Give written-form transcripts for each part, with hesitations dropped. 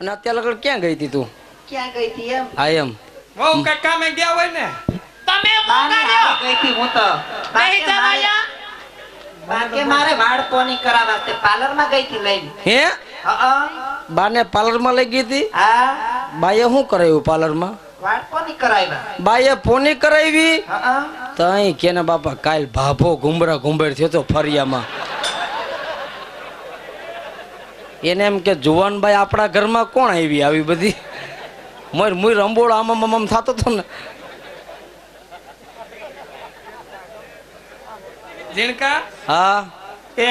અને અત્યારે લગડ ક્યાં ગઈ હતી તું? ક્યાં ગઈ હતી એમ? હા એમ. બહુ કઈ કામે ગયા હોય ને. તમે બાને મોંઘા હારે ગઈ હતી હું તો. નહીં જવાયા બાકે મારે વાળ પોની કરાવવા તે પાર્લર માં ગઈ હતી લઈને. હે હા બાને પાર્લર માં લઈ ગઈ હતી? હા બાએ શું કરાવ્યું પાર્લર માં? વાળ પોની કરાવ્યા. બાએ પોની કરાવી? હા તઈ કેને બાપા કાલ ભાભો ઘુંબરા ઘુંબર થયો તો ફરિયામાં. એને એમ કે જુવાનભાઈ આપણા ઘરમાં કોણ આવી બધી મોર મુઈ રંબોળ આમ થતો હતો ને. જીણકા હા એ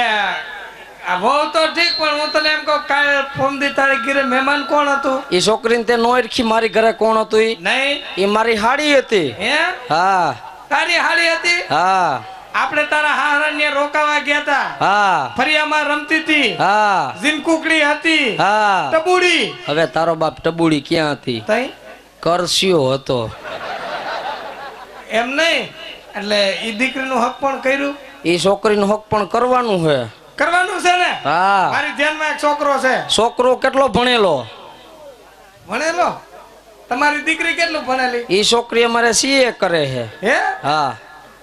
આ બહુ તો ઠીક પણ હું તને એમ કહું કાલ ફોન દી તારી ઘરે મહેમાન કોણ હતું? એ છોકરીને તે નો ઓળખી મારી ઘરે કોણ હતું? નહીં એ મારી હાડી હતી. હે હા તારી હાડી હતી? હા આપણે તારા હારાને રોકાવા ગયા હતા. હા ફરિયામાં રમતી હતી. હા ઝીનકુકડી હતી. હા. ટબુડી. હવે તારો બાપ ટબુડી ક્યાં હતી? તઈ કરસ્યો હતો. એમ નહીં એટલે ઈ દીકરીનું હક પણ કર્યું. એ છોકરીનું હક પણ કરવાનું છે. કરવાનું છે ને? હા. મારી ધ્યાનમાં એક છોકરો છે. છોકરો કેટલો ભણેલો? ભણેલો? તમારી દીકરી કેટલું ભણેલી? એ છોકરી અમારે સીએ કરે છે. હે હા.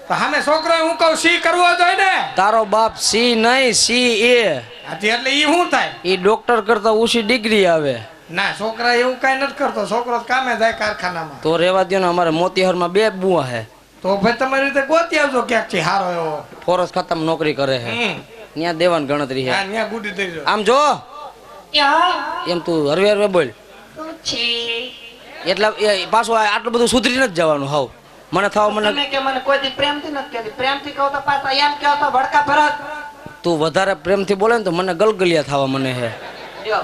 તો સામે છોકરો હું કહું સી કરવો જોઈએ ને? તારો બાપ સી નહીં સીએ. હાજી એટલે ઈ શું થાય? એ ડોક્ટર કરતા ઊંચી ડિગ્રી આવે. ના છોકરા એવું કઈ નથી કરતો. છોકરો તો કામે જાય કારખાનામાં. તો રેવા દો ને. અમારે મોતીહારમાં 2 બુઆ છે. તો ભાઈ તમારી રીતે ગોતી આવજો ક્યાંક થી હારો એવો. ફોરેસ્ટ ખાતામાં નોકરી કરે છે. ત્યાં દેવાની ગણતરી છે. હા ત્યાં ગુડી થઈ જાય. આમ જો યા એમ તું હરવે હરવે બોલ. શું છે? એટલે પાછું આટલું બધું સુધરી નથી જવાનું. હાવ મને થાવ મને તમે કે મને કોઈ દી પ્રેમથી નથી કહેતી. પ્રેમથી કહો તો પાછા એમ કહો તો ભડકા ભરત. તું વધારે પ્રેમથી બોલે ને તો મને ગલગલિયા થવા મને હે. જો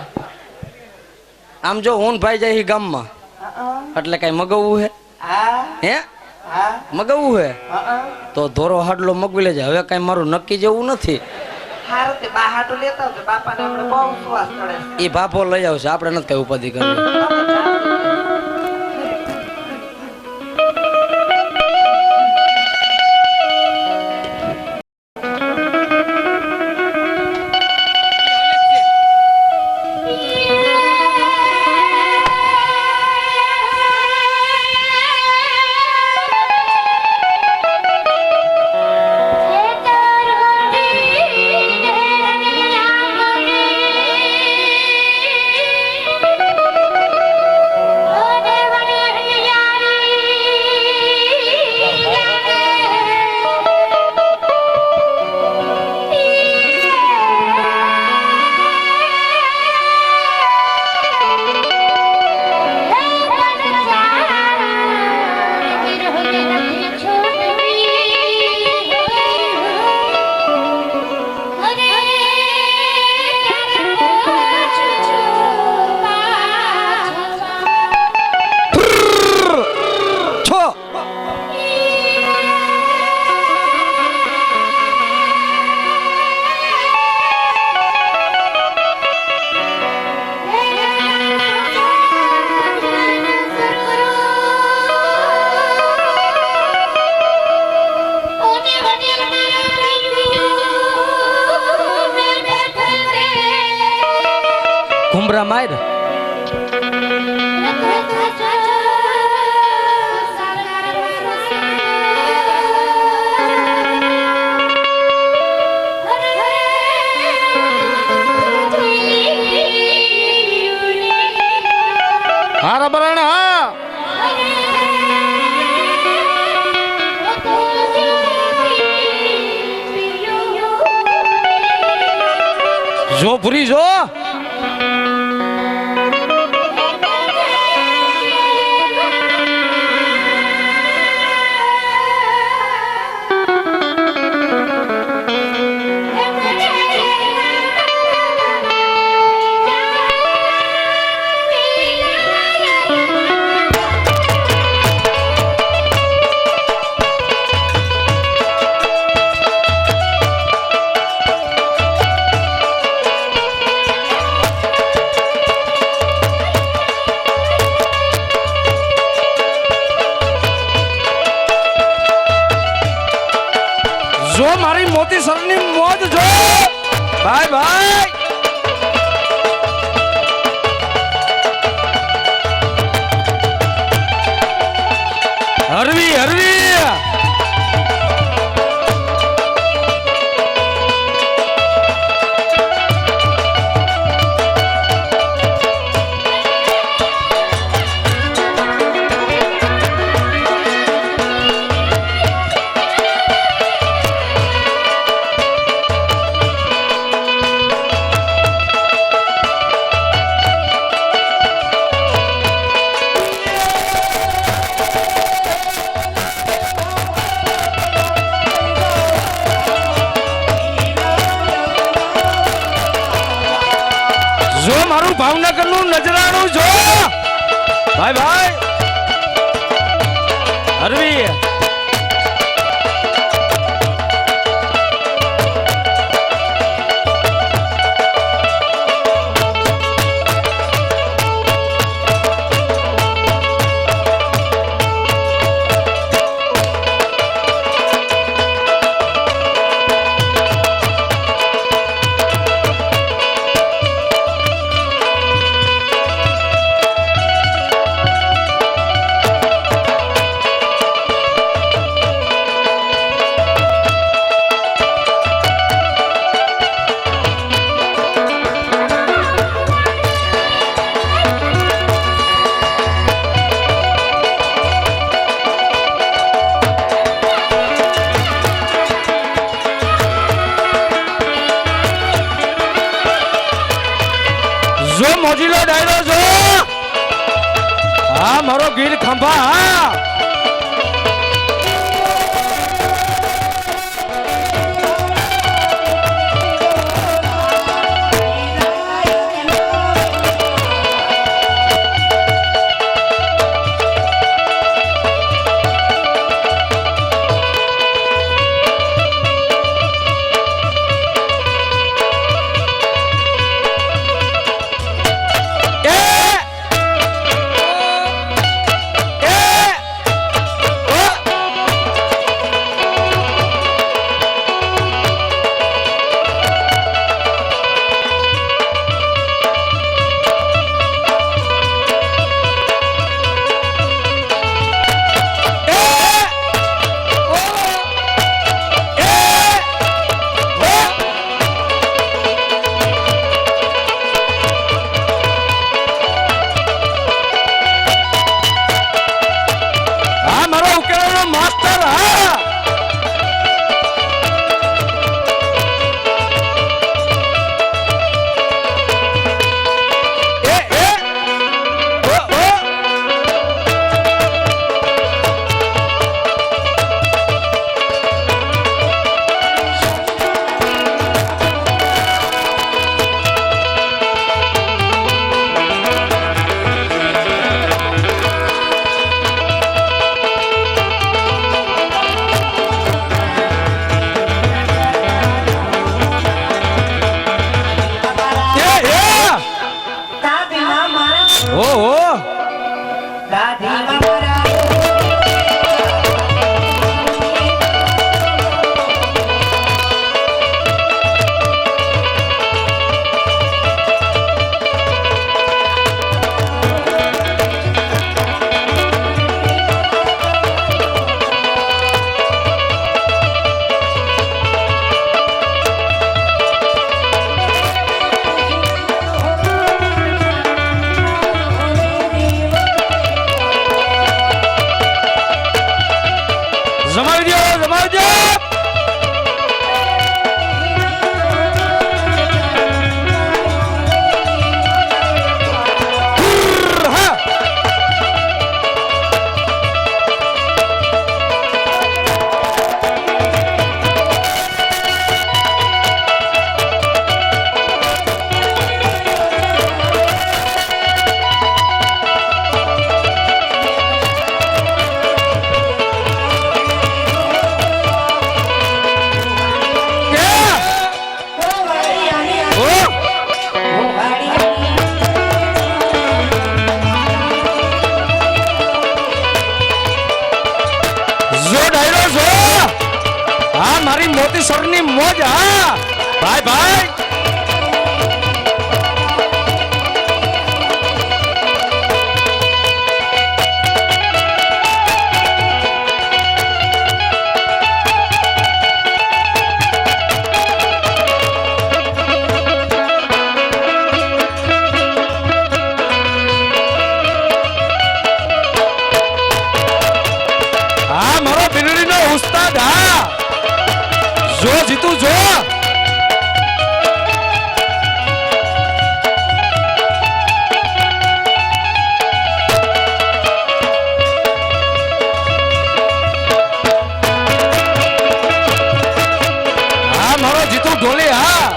આમ જો હું ભાઈ જાય ગામમાં એટલે કઈ મગવવું હે? હા હે હા મગવવું હે હા તો ધોરો હાડલો મગવી લેજે. હવે કઈ મારું નક્કી જેવું નથી. હારું તે બા હાટુ લેતા આવજો. બાપાને આપણે બહુ સુવાસ ચડે છે. એ ભાભો લઈ આવશે. આપણે નથી કઈ ઉપાધિ કરવી. ઘુંબરા માર. હારા બરાણ હા. જો પૂરી જો. જો મારી મોતી સરની મોજ જો. ભાઈ ભાઈ ભાવનગર નું નજરાણું જો ભાઈ ભાઈ હરવી જો મોજીલો ડાયરો જો હા મારો ગીર ખંભા હા મોતીસરની મોજ હા ભાઈ ભાઈ હા મારો બિલડીનો ઉસ્તાદ હા જો જીતું જો હા મારો જીતું ઢોલી હા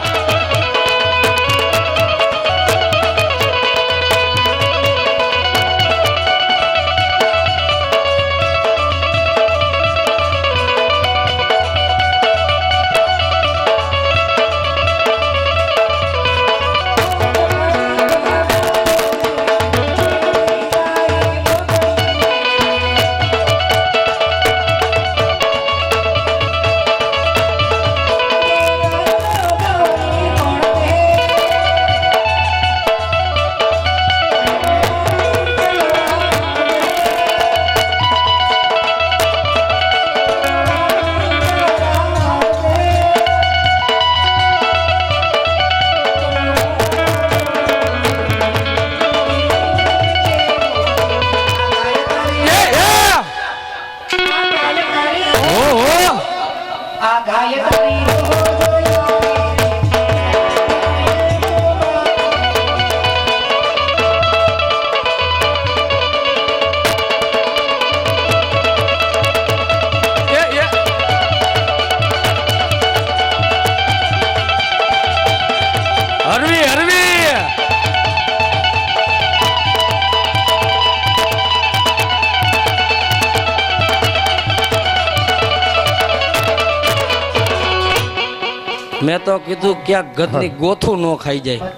મેં તો કીધું ક્યાંક ગતની ગોથું ન ખાઈ જાય.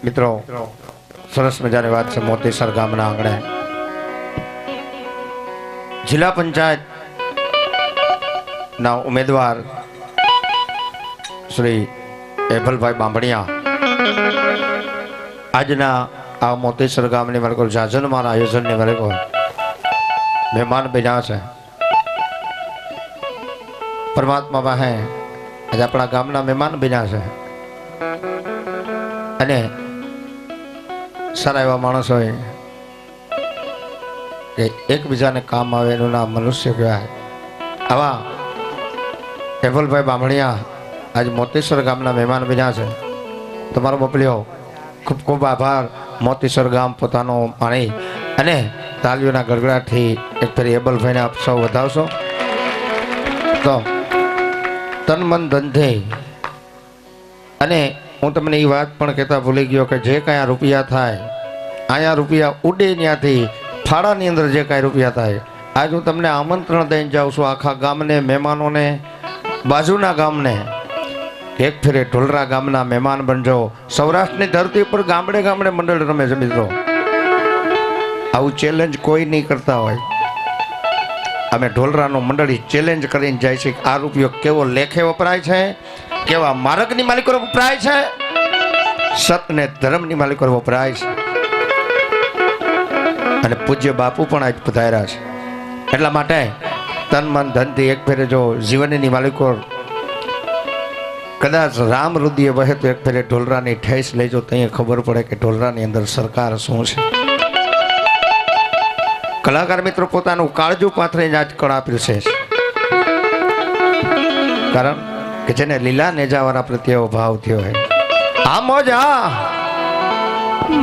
મિત્રો સરસ મજાની વાત છે. મોતીસર ગામના આંગણે જિલ્લા પંચાયત ના ઉમેદવાર શ્રી એભલભાઈ બાંભણિયા આજના આ મોતીસર ગામની મારે કોઈ જાજનમાન આયોજનની મારે કોઈ મહેમાન બન્યા છે. પરમાત્મા પાસે આજે આપણા ગામના મહેમાન બન્યા છે અને સારા એવા માણસ હોય કે એકબીજાને કામ આવે એનું નામ મનુષ્ય કહેવાય. આવા કેવલભાઈ બામણિયા આજે મોતીસર ગામના મહેમાન બન્યા છે. તમારો બપલીઓ ખૂબ ખૂબ આભાર. મોતીસર ગામ પોતાનો માણી અને તાલીઓના ગડગડાટથી એક ફરી એબલભાઈને આપ સૌ વધાવશો તો તન મન ધનથી. અને હું તમને એ વાત પણ કહેતા ભૂલી ગયો કે જે કાંઈ રૂપિયા થાય અહીંયા રૂપિયા ઉડે ત્યાંથી ફાળાની અંદર જે કાંઈ રૂપિયા થાય આજ હું તમને આમંત્રણ દઈને જાઉં છું આખા ગામને, મહેમાનોને, બાજુના ગામને એક ફેરે ઢોલરા ગામના મહેમાન બનજો. સૌરાષ્ટ્રની ધરતી ઉપર ગામડે ગામડે મંડળ રમે છે મિત્રો. આવું ચેલેન્જ કોઈ નહીં કરતા હોય. અમે ઢોલરાનું મંડળી ચેલેન્જ કરીને જાય છે. આ રૂપિયો કેવો લેખે વપરાય છે, કેવા માર્ગની માલિકો વપરાય છે, સત ને ધર્મની માલિકો વપરાય છે. અને પૂજ્ય બાપુ પણ આજ પધાર્યા છે. એટલા માટે તન મન ધનથી એક ફેરે જો જીવનની માલિકો કદાચ રામ રુદિએ વહે તો એક ફેરે ઢોલરાની ઠેસ લેજો તો અહીંયા ખબર પડે કે ઢોલરાની અંદર સરકાર શું છે. કલાકાર મિત્રો પોતાનું કાળજું પાથરીને આજ કળા પીરસે છે. કારણ કે જેને લીલા નેજાવાળા પ્રત્યે ભાવ થયો હોય. આ મોજા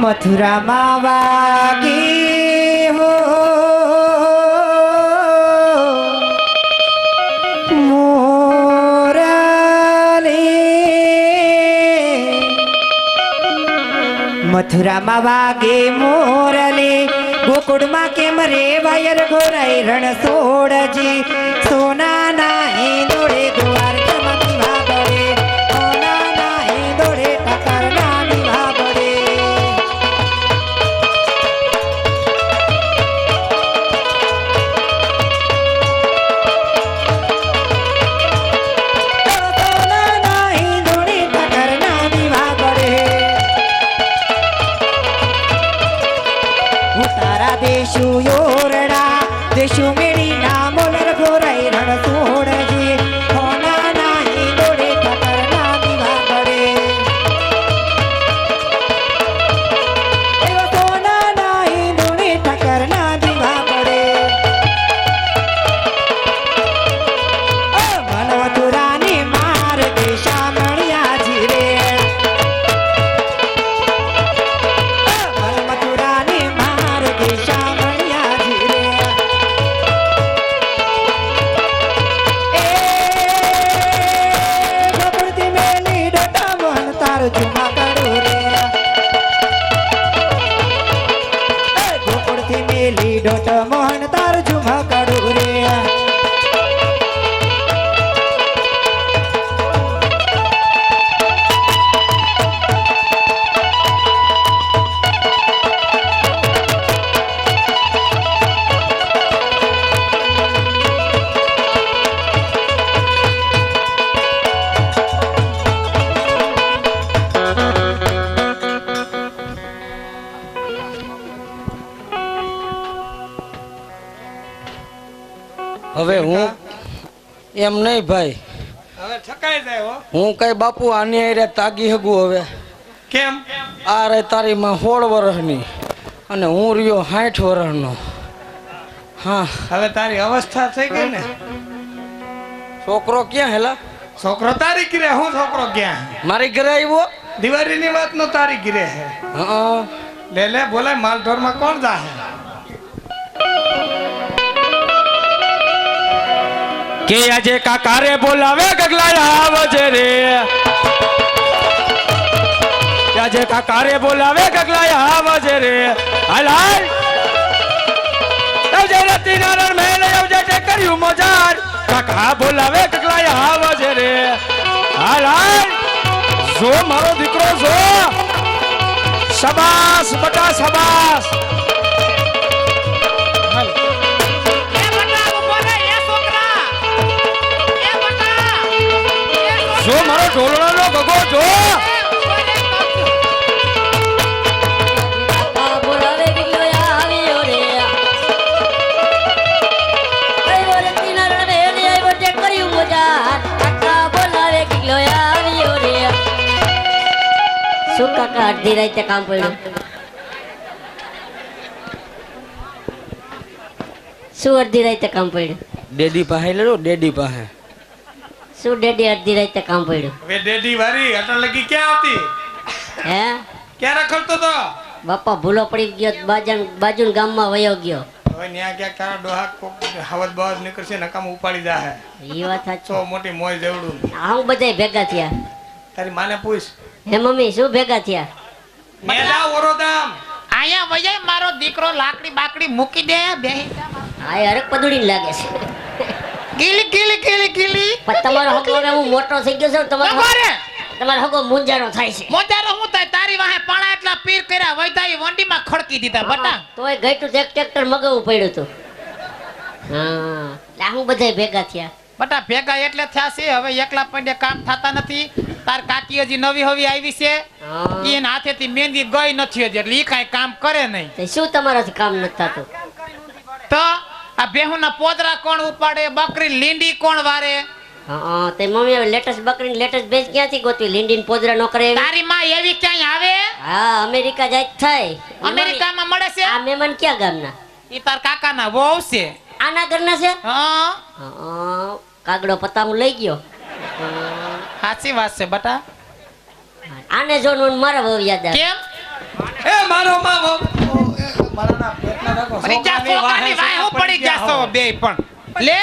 મથુરામાં વાગી હો મથુરામાં વાગે મોરલે ગોકુળમાં કેમ રે વાયર ઘોરાઈ રણ સોડજી સોનાના હિંદોડે દ્વારકામાં દીવા બળે સોનાના હિંદોડે ઠાકરના દીવા બળે સોનાના હિંદોડે ઠાકરના દીવા બળે તારા દેશુ યોરડા દેશુ મેળી ના મોલર ઘોરાઈ રણ સોડજી હોના નાહી દોડે ઠાકર ના દીવા બળે એવા સોના નાહી દોડે ઠાકર ના દીવા બળે મન મથુરાની માર દેશા મળ્યા જીરે મન મથુરાની માર દેશા મળ્યા જીરે એ ગોકુળથી મેલી ડોટા મોહન તારું ઝુમા કાઢું રે ગોકુળથી મેલી ડોટા મોહન તારું ઝુમા કાઢું રે હવે હું એમ નહીં ભાઈ, હવે થકાઈ જાય હો. હું કઈ બાપુ આની હારે તાગી હગું. હવે કેમ? આ રે તારી માં 16 વર્ષની અને હું રહ્યો 60 વર્ષનો. હા, હવે તારી અવસ્થા થઈ ગઈ ને. છોકરો ક્યાં હેલા? છોકરો તારી ઘરે. હું છોકરો ક્યાં? મારી ઘરે આવ્યો. દિવાળીની વાત નો તારી ઘરે હે. હા, લે લે બોલાય. માલઢોર માં કોણ જાહે? કે આજે કાકારે બોલાવે ગગલાયા આવજે રે આજે કાકારે બોલાવે ગગલાયા આવજે રે હાલ હાલ આવજે રતી નારાયણ મેલ આવજે તે કર્યું મજાર કાકા બોલાવે ગગલાયા આવજે રે હાલ હાલ જો મારો દીકરો જો શાબાશ બટા શાબાશ હાલ એ બટા ઉભો રે એ છોકરા એ બટા જો મારો ઢોલવાનો ગગો જો કાકા બોલાવે ગગલોયા આવ્યો રે આવ્યો રે કિનારે વેલી આવ્યો તે કર્યું મજાર કાકા બોલાવે ગગલોયા આવ્યો રે શું કાકા અડધી રાતે કામ પડ્યું શું અડધી રાતે કામ પડ્યું ડેડી પાસે લેલો ડેડી પાસે શું ડેડી અડધી રાતે કામ પડ્યું હવે ડેડી વારી અટલ લગી ક્યાં હતી હે ક્યાં રખડતો તો બાપા ભૂલો પડી ગયો બાજુ ગામમાં વયો ગયો હવે ન્યા ક્યાંક તારા ડોહા કોક હવદ બવદ નીકળશે નકામ ઉપાડી જાહે એ વાત સાચી તો મોટી મોય જેવડું હું બધાય ભેગા થયા તારી માને પૂછ હે મમ્મી શું ભેગા થયા મેલા ઓરોદામ આયા વજાય મારો દીકરો લાકડી બાકડી મૂકી દે બેહી જા. આ એ હરક પદુડી લાગે છે ગીલી ગીલી ગીલી ગીલી પણ તમારો હગો હવે હું મોટો થઈ ગયો છું તમારો બપોરે તમારો હગો મુંજારો થાય છે મોજારો હું થાય તારી વાહે પાણા એટલા પીર કર્યા વૈદાઈ વંડીમાં ખડકી દીધા બટા તોય ગઈતું એક ટ્રેક્ટર મગાવવું પડ્યું હતું હા એટલે હું બધાય ભેગા થયા બટા ભેગા એટલે થયા છે હવે એકલા પંડે કામ થતા નથી તાર કાકી હજી નવી હવી આવી છે હા. એના હાથેથી મહેંદી ગઈ નથી હજી એટલે ઈ કાંઈ કામ કરે નહીં તો શું તમારાથી કામ નથી થતું તો આ બેહુના પોદરા કોણ ઉપાડે બકરી લીંડી કોણ વારે હા તે મમ્મી હવે લેટેસ્ટ બકરીની લેટેસ્ટ ભેજ ક્યાંથી ગોતવી લીંડીન પોદરા નો કરે એવી? તારી માં એવી ક્યાંય આવે હા અમેરિકા જાય જ થાય અમેરિકામાં મળે છે આ મહેમાન ક્યાં ગામના ઈ તાર કાકાના વહુ છે આના ઘરના છે હા હા કાગડો પતામું લઈ ગયો હા. સાચી વાત છે બટા આને જોનું મારા બહુ યાદ આવે કેમ એ મારો માં મારાના પેટના રાખો અરે જા છોકરાની વાય હું પડી જાસો બે પણ લે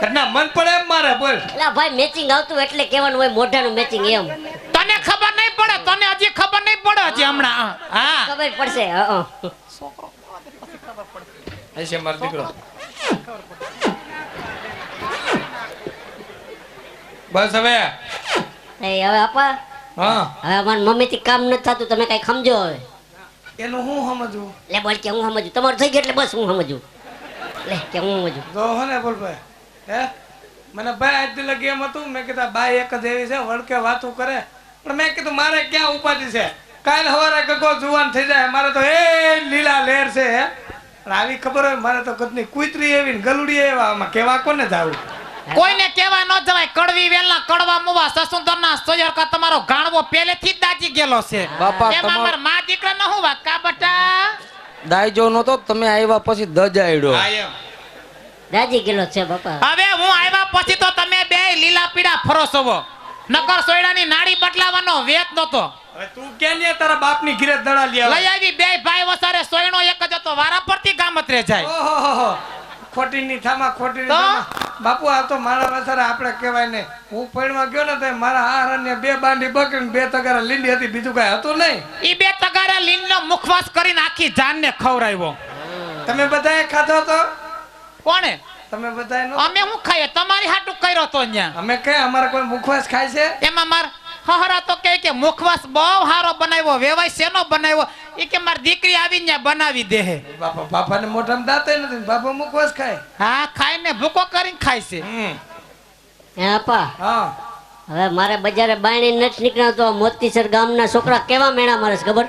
ઘરના મન પડે એમ મારે બોલ એલા ભાઈ મેચિંગ આવતું એટલે કહેવાનું હોય મોઢાનું મેચિંગ એમ તને ખબર નહીં પડે તને હજી ખબર નહીં પડે હજી હમણાં હા ખબર પડશે હા હશે મારો દીકરો બસ હવે એ હવે આપા હા હવે અમારી મમ્મીથી કામ નથી થતું તમે કઈ સમજો હવે એનું હું સમજવું લે બોલ કે હું સમજુ તમારું થઈ ગયું એટલે બસ હું સમજુ લે કે હું સમજુ જો હો ને બોલ ભાઈ હે મને ભાઈ આજ લગી એમ હતું મેં કીધા બાઈ એક જ એવી છે વળકે વાતું કરે પણ મેં કીધું મારે ક્યાં ઉપાધિ છે કાલ સવારે ગગો જુવાન થઈ જાય મારે તો એ લીલા લેર છે હે પણ આવી ખબર હોય મારે તો કદની કુતરી એવી ને ગલુડી એવા આમાં કેવા કોને જાવું કોઈને કહેવા ન જવાય કડવી વેલના કડવા મુવા સસુંદરના સોયર કા તમારો ગાણવો પહેલેથી જ દાજી ગયેલો છે બાપા, એમાં તમારો- મારા મા દીકરા ન હું વાકા બટા દાઈજો નતો તમે આવ્યા પછી દજાયડો હા એમ રાજી ગયેલો છે બાપા હવે હું આવ્યા પછી તો તમે બે લીલા પીડા ફરો છો નકર સોયડાની નાડી બદલાવાનો વેત નતો હવે તું ક્યાં લે તારા બાપની ઘીરે દડા લે લઈ આવી બે ભાઈ વસારે સોયણો એક જ હતો વારા પરથી ગામત રે જાય ઓહો ખોટીની થામા ખોટીની તો? થામા બાપુ આ તો મારા વસારે આપણે કહેવાય ને હું પૈણમાં ગયો ને તો મારા હારને બે બાંડી બકરી ને બે તગારા લીંડી હતી બીજું કઈ હતું નહીં ઈ બે તગારા લીનનો મુખવાસ કરીને આખી જાનને ખવરાવ્યો તમે બધાએ ખાધો તો કોણે તમે બધાએ નો અમે હું ખાઈએ તમારી હાટું કર્યો તો ન્યા અમે કઈ અમારે કોઈ મુખવાસ ખાય છે એમાં માર હહરા તો કહે કે મુખવાસ બહુ હારો બનાવ્યો વેવાય શેનો બનાવ્યો ઈ કે મારી દીકરી આવીને ન્યા બનાવી દે હે બાપાને મોઢામાં દાંતે નથી બાપા મુખવાસ ખાય હા ખાઈને ભૂકો કરીને ખાય છે હે આપા હા હવે મારે બજારે બાયણે નથી નીકળ્યા તો મોતીસર ગામના છોકરા કેવા મેણા મારે છે ખબર